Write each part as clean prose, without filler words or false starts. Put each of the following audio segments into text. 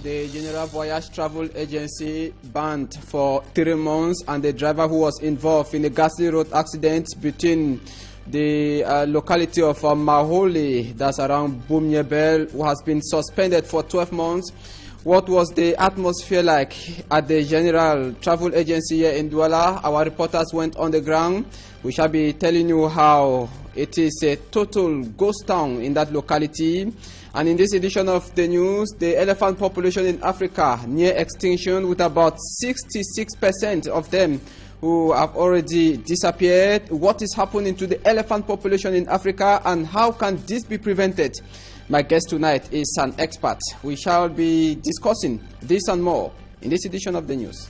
The General Voyage Travel Agency banned for 3 months, and the driver who was involved in a ghastly road accident between the locality of Maholi, that's around Bumyebel, who has been suspended for 12 months. What was the atmosphere like at the General Travel Agency here in Douala? Our reporters went on the ground. We shall be telling you how it is a total ghost town in that locality. And in this edition of the news, the elephant population in Africa near extinction, with about 66% of them who have already disappeared. What is happening to the elephant population in Africa, and how can this be prevented? My guest tonight is an expert. We shall be discussing this and more in this edition of the news.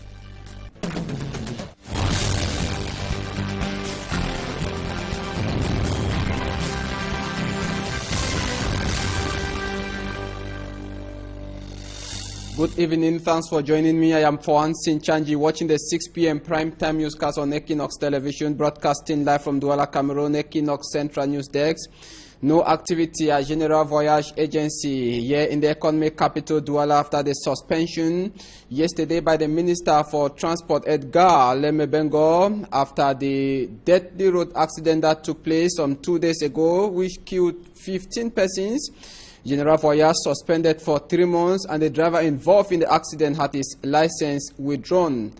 Good evening, thanks for joining me. I am HANSON Chanji, watching the 6 p.m. prime time newscast on Equinox Television, broadcasting live from Douala, Cameroon, Equinox Central News Desk. No activity at General Voyage Agency here in the economic capital Douala after the suspension yesterday by the Minister for Transport, Edgar Lemebengo, after the deadly road accident that took place some 2 days ago, which killed 15 persons. General Voyage suspended for 3 months, and the driver involved in the accident had his license withdrawn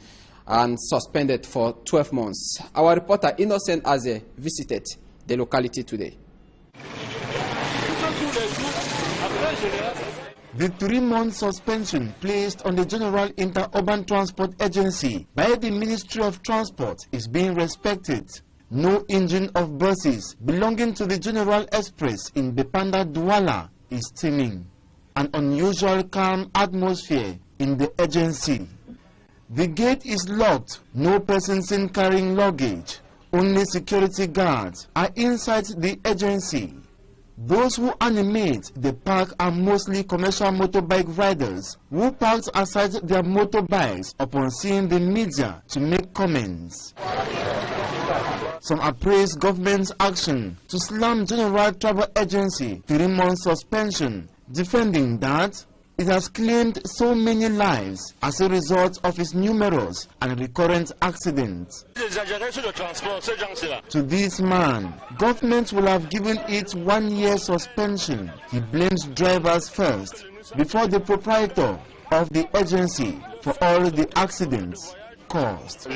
and suspended for 12 months. Our reporter Innocent Aze visited the locality today. The 3-month suspension placed on the General Interurban Transport Agency by the Ministry of Transport is being respected. No engine of buses belonging to the General Express in Bepanda, Douala is steaming. An unusual calm atmosphere in the agency. The gate is locked, no person seen carrying luggage. Only security guards are inside the agency. Those who animate the park are mostly commercial motorbike riders who parked aside their motorbikes upon seeing the media to make comments. Some appraise government's action to slam General Travel Agency 3-month suspension, defending that it has claimed so many lives as a result of its numerous and recurrent accidents. To this man, government will have given it 1-year suspension. He blames drivers first, before the proprietor of the agency, for all the accidents caused.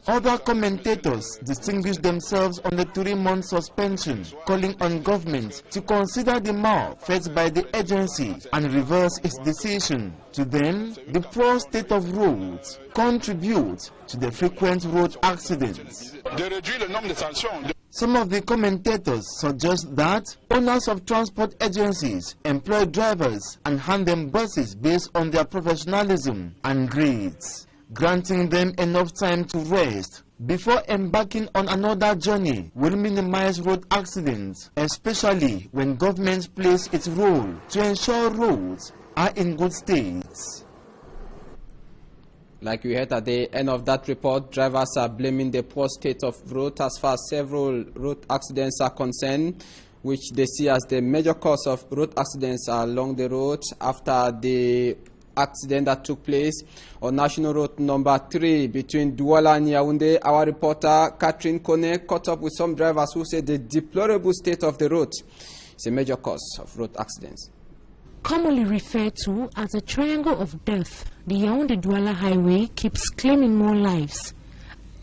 Other commentators distinguished themselves on the 3-month suspension, calling on government to consider the mal faced by the agency and reverse its decision. To them, the poor state of roads contributes to the frequent road accidents. Some of the commentators suggest that owners of transport agencies employ drivers and hand them buses based on their professionalism and grades, granting them enough time to rest before embarking on another journey will minimize road accidents, especially when government plays its role to ensure roads are in good state. Like we heard at the end of that report, drivers are blaming the poor state of road as far as several road accidents are concerned, which they see as the major cause of road accidents along the road after the accident that took place on National Road number 3 between Douala and Yaoundé. Our reporter Catherine Kone caught up with some drivers who said the deplorable state of the road is a major cause of road accidents. Commonly referred to as a triangle of death, the Yaoundé-Douala highway keeps claiming more lives.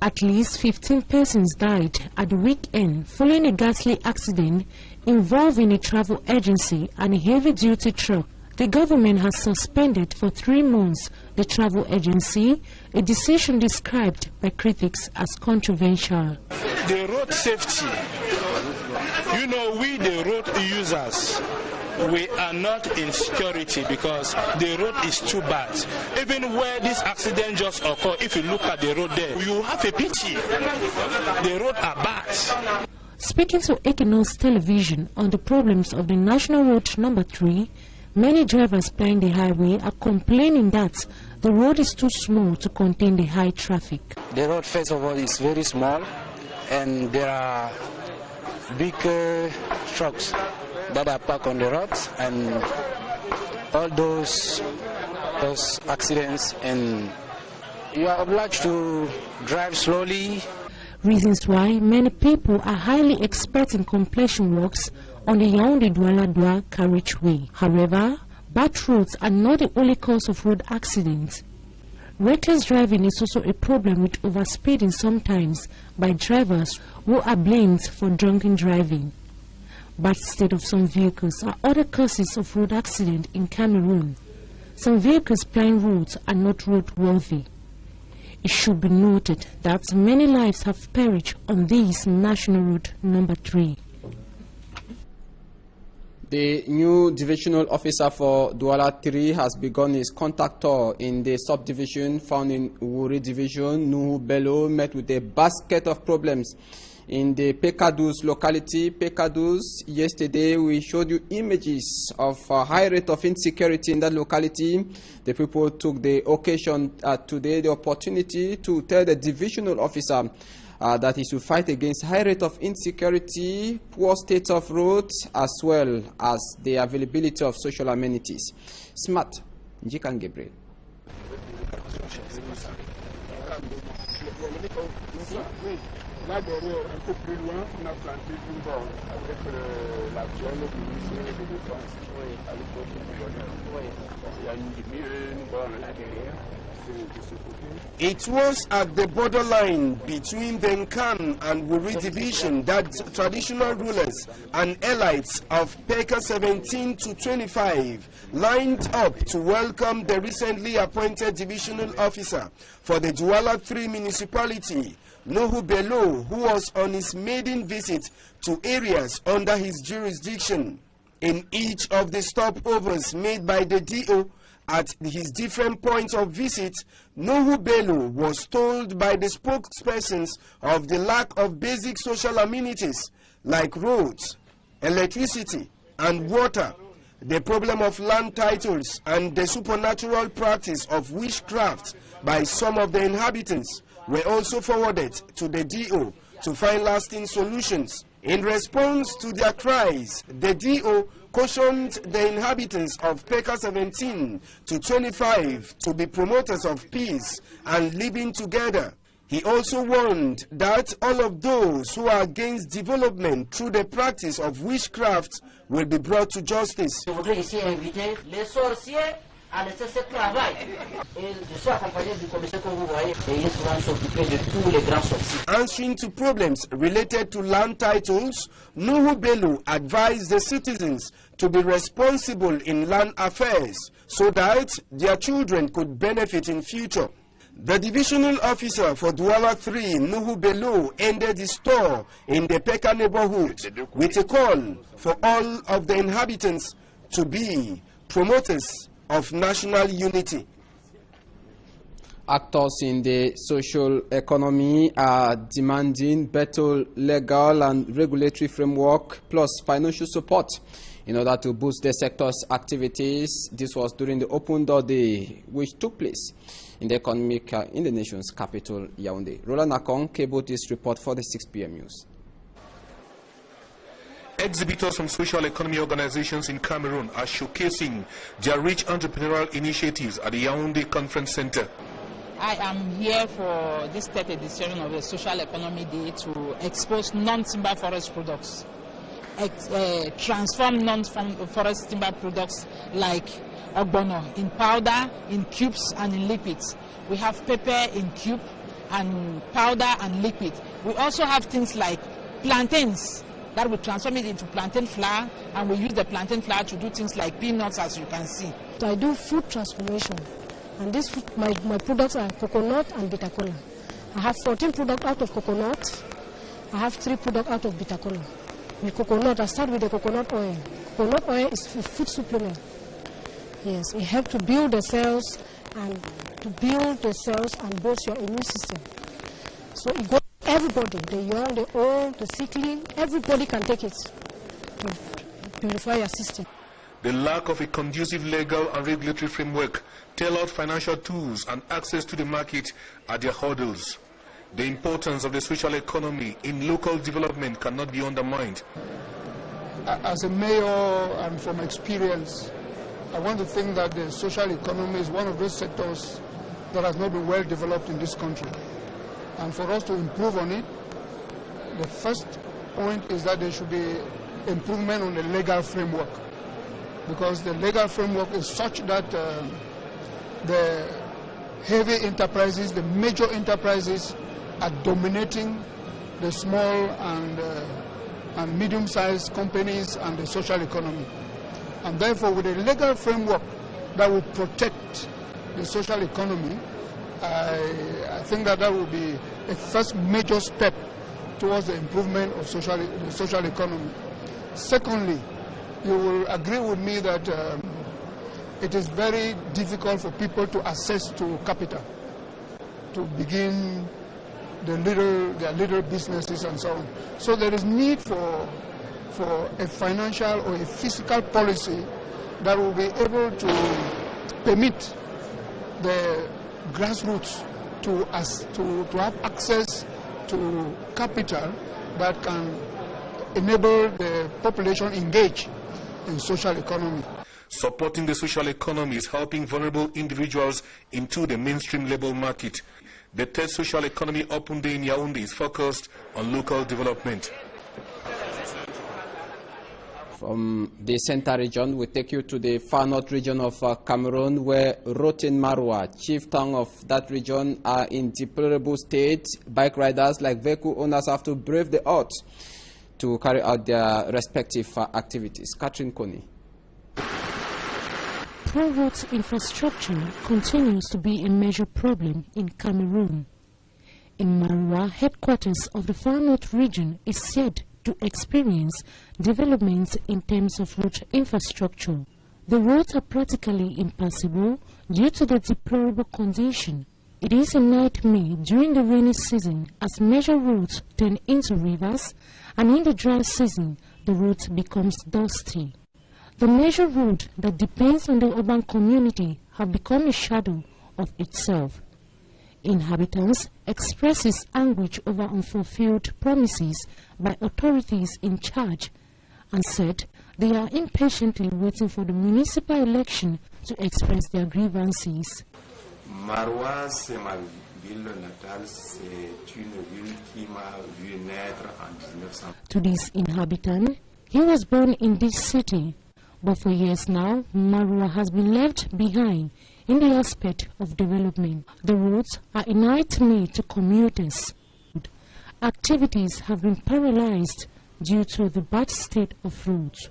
At least 15 persons died at the weekend following a ghastly accident involving a travel agency and a heavy-duty truck. The government has suspended for 3 months the travel agency, a decision described by critics as controversial. The road safety, we the road users, we are not in security because the road is too bad. Even where this accident just occurred, if you look at the road there, you have a pity. The road are bad. Speaking to Equinox Television on the problems of the National Road number 3, many drivers plying the highway are complaining that the road is too small to contain the high traffic. The road, first of all, is very small, and there are big trucks that are parked on the roads, and all those accidents, and you are obliged to drive slowly. Reasons why many people are highly expecting completion works on the Yaoundé-Douala carriageway. However, bad roads are not the only cause of road accidents. Reckless driving is also a problem, with overspeeding sometimes by drivers who are blamed for drunken driving. Bad state of some vehicles are other causes of road accident in Cameroon. Some vehicles plying roads are not roadworthy. It should be noted that many lives have perished on this National Road number 3. The new divisional officer for Douala 3 has begun his contact tour in the subdivision found in Wuri Division. Nuhu Bello met with a basket of problems in the Pekadous locality. Pekadous, yesterday we showed you images of a high rate of insecurity in that locality. The people took the occasion today, the opportunity to tell the divisional officer that is to fight against high rate of insecurity, poor state of roads, as well as the availability of social amenities. Smart, Njikan Gabriel. Là derrière, un peu plus loin, on a planté une borne avec l'actuel ministre de Défense à l'époque du gouverneur. Il y a une borne là derrière. It was at the borderline between the Nkan and Wuri division that traditional rulers and elites of Peka 17 to 25 lined up to welcome the recently appointed divisional officer for the Douala 3 municipality, Nuhu Bello, who was on his maiden visit to areas under his jurisdiction. In each of the stopovers made by the DO at his different points of visit, Nuhu Bello was told by the spokespersons of the lack of basic social amenities like roads, electricity, and water, the problem of land titles, and the supernatural practice of witchcraft by some of the inhabitants were also forwarded to the DO to find lasting solutions. In response to their cries, the DO cautioned the inhabitants of Peka 17 to 25 to be promoters of peace and living together. He also warned that all of those who are against development through the practice of witchcraft will be brought to justice. Je voudrais ici inviter les sorciers à laisser ce travail. Et je suis accompagné du commissaire que vous voyez et ils vont s'occuper de tous les grands sorciers. Answering to problems related to land titles, Nuhu Bello advised the citizens to be responsible in land affairs so that their children could benefit in future. The divisional officer for Douala 3, Nuhu Bello, ended his tour in the Peka neighborhood with a call for all of the inhabitants to be promoters of national unity. Actors in the social economy are demanding better legal and regulatory framework plus financial support in order to boost the sector's activities. This was during the Open Door Day, which took place in the nation's capital, Yaoundé. Roland Akong cabled this report for the 6 p.m. news. Exhibitors from social economy organizations in Cameroon are showcasing their rich entrepreneurial initiatives at the Yaoundé Conference Center. I am here for this 3rd edition of the Social Economy Day to expose non-timber forest products, transform non-forest timber products like ogbono in powder, in cubes and in liquids. We have pepper in cube and powder and liquid. We also have things like plantains that we transform it into plantain flour, and we use the plantain flour to do things like peanuts, as you can see. So I do food transformation, and this food, my products are coconut and bitter cola. I have 14 products out of coconut. I have 3 products out of bitter cola. With coconut, I start with the coconut oil. Coconut oil is a food supplement. Yes, it helps to build the cells and boost your immune system. So it goes everybody, the young, the old, the sickly, everybody can take it to purify your system. The lack of a conducive legal and regulatory framework, tailored financial tools and access to the market are their hurdles. The importance of the social economy in local development cannot be undermined. As a mayor and from experience, I want to think that the social economy is one of those sectors that has not been well developed in this country. And for us to improve on it, the first point is that there should be improvement on the legal framework, because the legal framework is such that the heavy enterprises, the major enterprises, are dominating the small and medium-sized companies and the social economy. And therefore, with a legal framework that will protect the social economy, I think that will be a first major step towards the improvement of the social economy. Secondly, you will agree with me that it is very difficult for people to access to capital, to begin their little businesses and so on. So there is need for a financial or a fiscal policy that will be able to permit the grassroots to have access to capital that can enable the population engage in social economy. Supporting the social economy is helping vulnerable individuals into the mainstream labor market. The third social economy open day in Yaoundé is focused on local development. From the Center region, we take you to the far north region of Cameroon, where Rotin Marwa, chief town of that region, are in deplorable state. Bike riders, like vehicle owners, have to brave the odds to carry out their respective activities. Catherine Kony. Poor road infrastructure continues to be a major problem in Cameroon. In Marwa, headquarters of the far north region is said to experience developments in terms of road infrastructure. The roads are practically impassable due to the deplorable condition. It is a nightmare during the rainy season as major roads turn into rivers, and in the dry season the road becomes dusty. The major road that depends on the urban community have become a shadow of itself. Inhabitants expresses anguish over unfulfilled promises by authorities in charge and said they are impatiently waiting for the municipal election to express their grievances. Marwa, c'est ma ville natale, c'est une ville qui m'a vu naître en 1900. To this inhabitant, he was born in this city, but for years now, Marwa has been left behind in the aspect of development. The roads are a nightmare to commuters. Activities have been paralyzed due to the bad state of roads.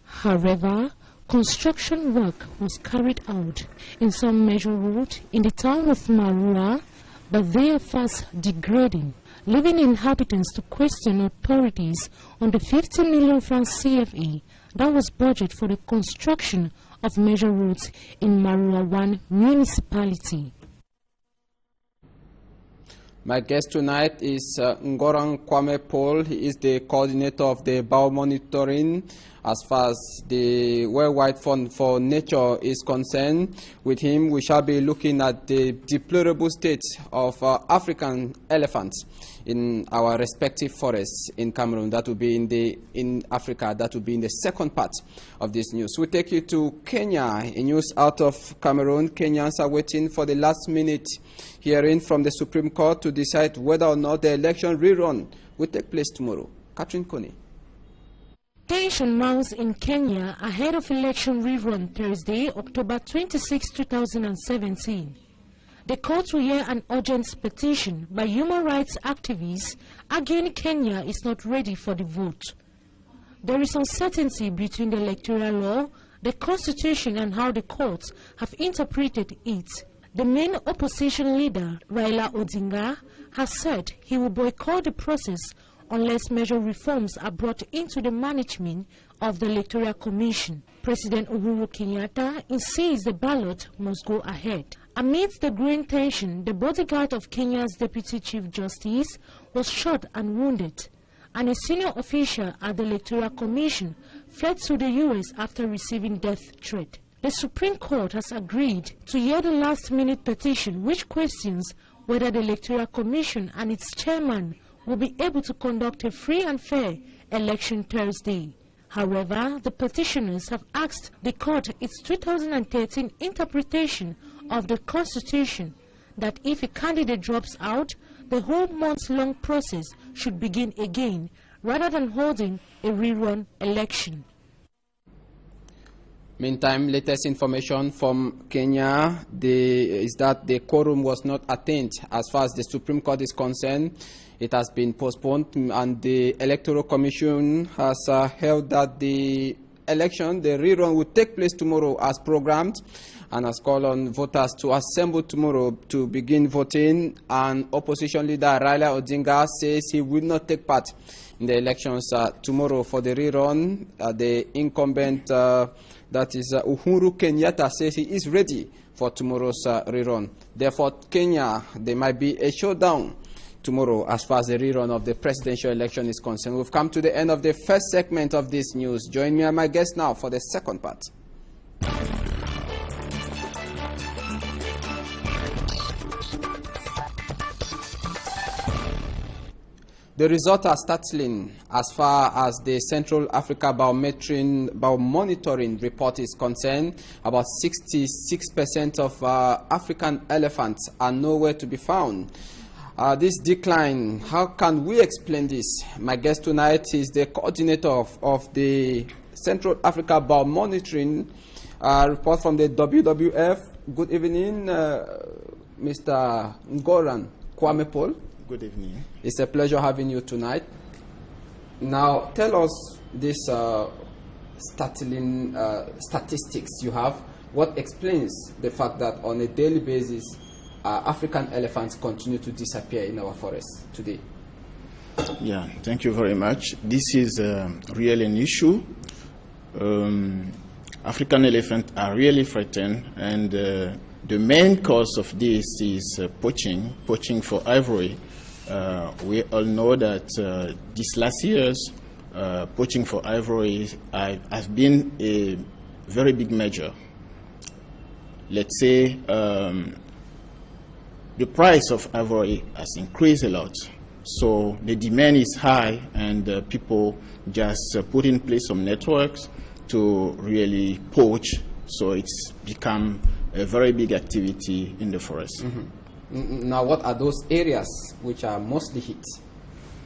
However, construction work was carried out in some major roads in the town of Marwa, but they are fast degrading, leaving inhabitants to question authorities on the 50 million francs CFA that was budgeted for the construction of major roads in Marwa 1 municipality. My guest tonight is Ngorang Kwame Paul. He is the coordinator of the biomonitoring as far as the Worldwide Fund for Nature is concerned. With him, we shall be looking at the deplorable state of African elephants in our respective forests in Cameroon. That will be in Africa. That will be in the second part of this news. We take you to Kenya. A news out of Cameroon. Kenyans are waiting for the last minute hearing from the Supreme Court to decide whether or not the election rerun will take place tomorrow. Catherine Kony. Tension mounts in Kenya ahead of election rerun Thursday, October 26, 2017. The court will hear an urgent petition by human rights activists arguing Kenya is not ready for the vote. There is uncertainty between the electoral law, the constitution, and how the courts have interpreted it. The main opposition leader, Raila Odinga, has said he will boycott the process unless major reforms are brought into the management of the Electoral Commission. President Uhuru Kenyatta insists the ballot must go ahead. Amidst the growing tension, the bodyguard of Kenya's Deputy Chief Justice was shot and wounded, and a senior official at the Electoral Commission fled to the US after receiving death threat. The Supreme Court has agreed to hear the last-minute petition which questions whether the Electoral Commission and its chairman will be able to conduct a free and fair election Thursday. However, the petitioners have asked the court its 2013 interpretation of the Constitution that if a candidate drops out, the whole months-long process should begin again rather than holding a rerun election. Meantime, latest information from Kenya is that the quorum was not attained as far as the Supreme Court is concerned. It has been postponed, and the Electoral Commission has held that the election, the rerun, will take place tomorrow as programmed, and has called on voters to assemble tomorrow to begin voting. And opposition leader Raila Odinga says he will not take part in the elections tomorrow for the rerun. The incumbent, that is Uhuru Kenyatta, says he is ready for tomorrow's rerun. Therefore, Kenya, there might be a showdown tomorrow as far as the rerun of the presidential election is concerned. We've come to the end of the first segment of this news. Join me and my guest now for the second part. The results are startling as far as the Central Africa Biomonitoring report is concerned. About 66% of African elephants are nowhere to be found. This decline, how can we explain this? My guest tonight is the coordinator of the Central Africa Biomonitoring report from the WWF. Good evening, Mr. Ngoran Kwame Paul. Good evening. It's a pleasure having you tonight. Now, tell us this startling statistics you have. What explains the fact that on a daily basis, African elephants continue to disappear in our forests today? Yeah, thank you very much. This is really an issue. African elephants are really threatened, and the main cause of this is poaching for ivory. We all know that these last years, poaching for ivory has been a very big measure. Let's say the price of ivory has increased a lot. So the demand is high, and people just put in place some networks to really poach. So it's become a very big activity in the forest. Mm-hmm. Now, what are those areas which are mostly hit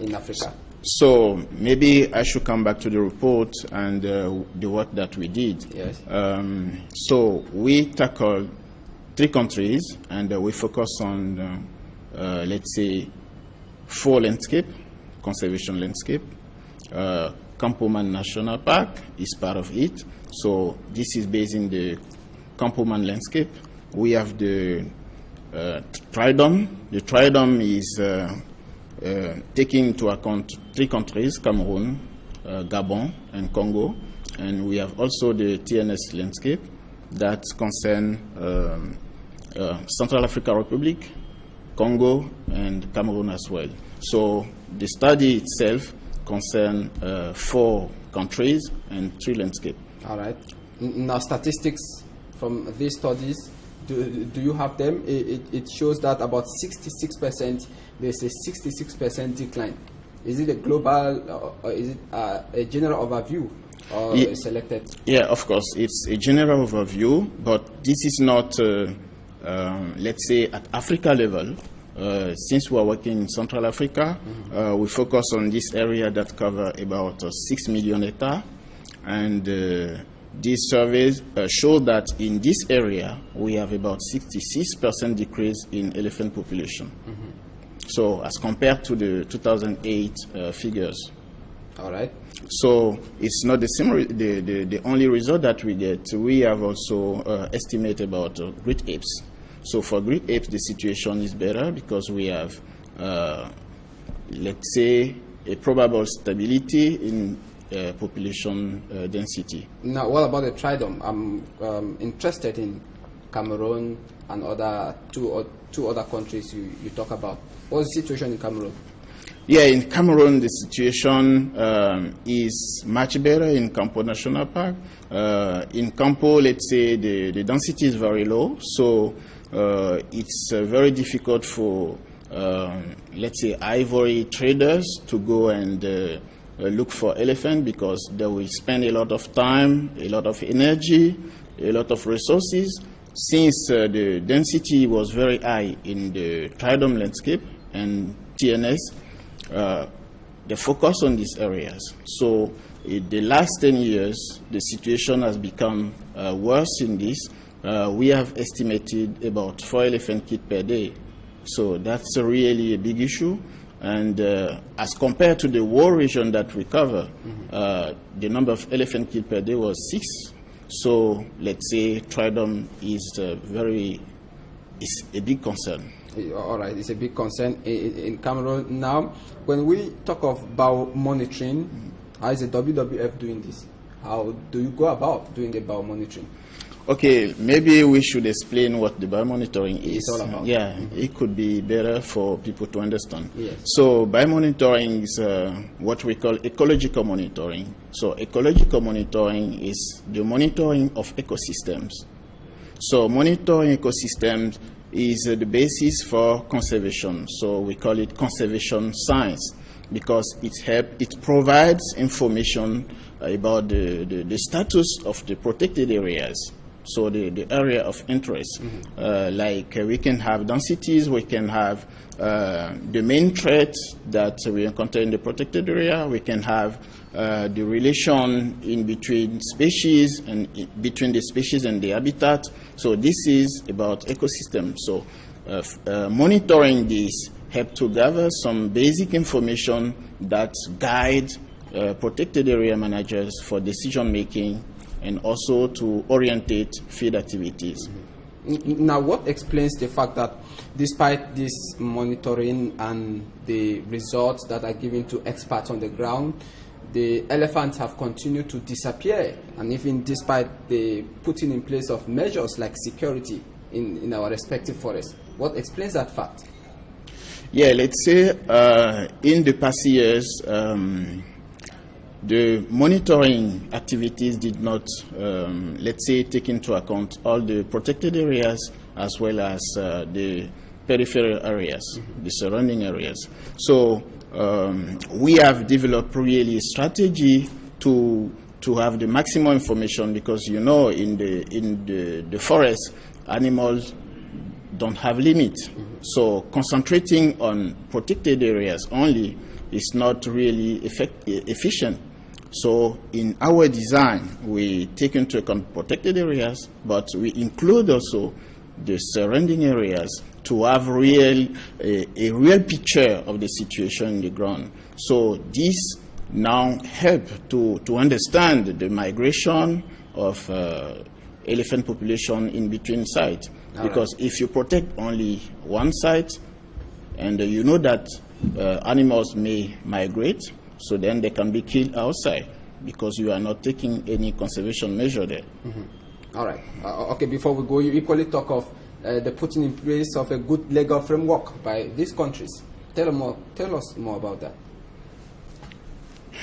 in Africa? So maybe I should come back to the report and the work that we did. Yes. So we tackled 3 countries, and we focus on, let's say, 4 landscape, conservation landscape. Campoman National Park is part of it. So this is based in the Campoman landscape. We have the Tridom. The Tridom is taking into account 3 countries, Cameroon, Gabon, and Congo. And we have also the TNS landscape that concern Central African Republic, Congo, and Cameroon as well. So the study itself concerns 4 countries and 3 landscapes. All right. Now, statistics from these studies, do you have them? It shows that about 66%, there's a 66% decline. Is it a global, or is it a general overview, or selected? Yeah, of course, it's a general overview, but this is not, let's say, at Africa level. Since we are working in Central Africa, we focus on this area that covers about 6 million hectares, and these surveys show that in this area we have about 66% decrease in elephant population. So as compared to the 2008 figures. All right. So it's not the same. The only result that we get. We have also estimate about great apes. So for great apes, the situation is better because we have, let's say, a probable stability in population density. Now, what about the Tridom? I'm interested in Cameroon and two other countries you talk about. What's the situation in Cameroon? Yeah, in Cameroon, the situation is much better in Campo National Park. In Campo, let's say, the density is very low, so it's very difficult for, let's say, ivory traders to go and look for elephant because they will spend a lot of time, a lot of energy, a lot of resources. Since the density was very high in the tridom landscape and TNS, they focus on these areas. So in the last 10 years, the situation has become worse in this. We have estimated about 4 elephant kits per day. So that's really a big issue. And as compared to the whole region that we cover, the number of elephant kits per day was 6. So let's say tridom is a big concern. All right, it's a big concern in Cameroon. Now, when we talk of biomonitoring, how is the WWF doing this? How do you go about doing the biomonitoring? Okay, maybe we should explain what the biomonitoring is. It's all about. Yeah, it could be better for people to understand. Yes. So biomonitoring is what we call ecological monitoring. So ecological monitoring is the monitoring of ecosystems. So monitoring ecosystems is the basis for conservation. So we call it conservation science because it provides information about the status of the protected areas. So the area of interest, like we can have densities, we can have the main threats that we encounter in the protected area, we can have the relation in between species and between the species and the habitat. So this is about ecosystem. So monitoring this helps to gather some basic information that guide protected area managers for decision making and also to orientate field activities. Now, what explains the fact that despite this monitoring and the results that are given to experts on the ground, the elephants have continued to disappear, and even despite the putting in place of measures like security in our respective forests? What explains that fact? Yeah, let's say in the past years, the monitoring activities did not, let's say, take into account all the protected areas as well as the peripheral areas, the surrounding areas. So we have developed really a strategy to have the maximum information because, you know, in the forest, animals don't have limits. So concentrating on protected areas only is not really efficient. So in our design, we take into account protected areas, but we include also the surrounding areas to have a real picture of the situation in the ground. So this now help to understand the migration of elephant population in between sites. Because if you protect only one site, and you know that animals may migrate, so then they can be killed outside because you are not taking any conservation measure there. All right. Okay, before we go, you equally talk of the putting in place of a good legal framework by these countries. Tell us more about that.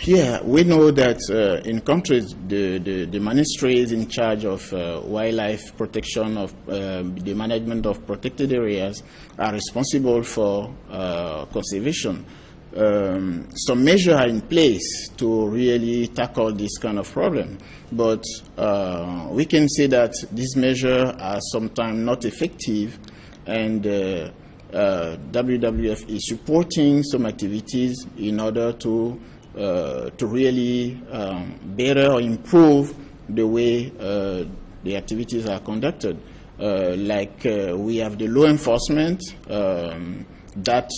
Yeah, we know that in countries, the ministries in charge of wildlife protection, of the management of protected areas, are responsible for conservation. Some measures are in place to really tackle this kind of problem, but we can say that these measures are sometimes not effective, and WWF is supporting some activities in order to really better or improve the way the activities are conducted. Like we have the law enforcement, that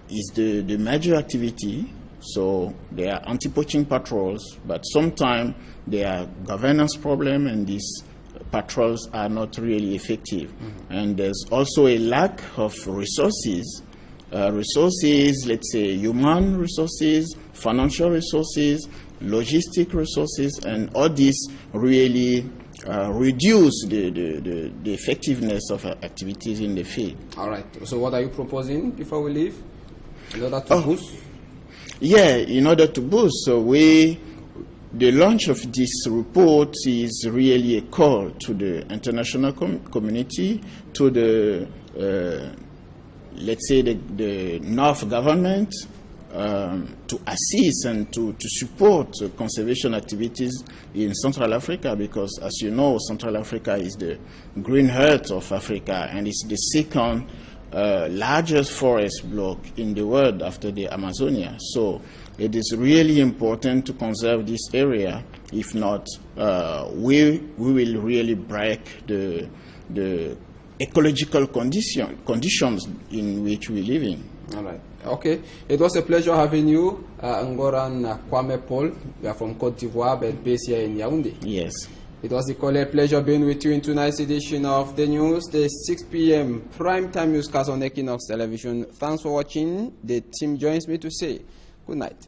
is the major activity. So there are anti-poaching patrols, but sometimes there are governance problems and these patrols are not really effective. And there's also a lack of resources. Let's say human resources, financial resources, logistic resources, and all this really reduce the effectiveness of activities in the field. All right. So what are you proposing before we leave? In order to boost? Yeah, in order to boost. So the launch of this report is really a call to the international community, to the let's say the North government, to assist and to support conservation activities in Central Africa, because, as you know, Central Africa is the green heart of Africa, and it's the second largest forest block in the world after the Amazonia. So it is really important to conserve this area. If not, we will really break the ecological conditions in which we live in. All right. Okay. It was a pleasure having you, Ngoran Kwame Paul. We are from Côte d'Ivoire, but based here in Yaoundé. Yes. It was a pleasure being with you in tonight's edition of the news, the 6 p.m. prime time newscast on Equinox Television. Thanks for watching. The team joins me to say good night.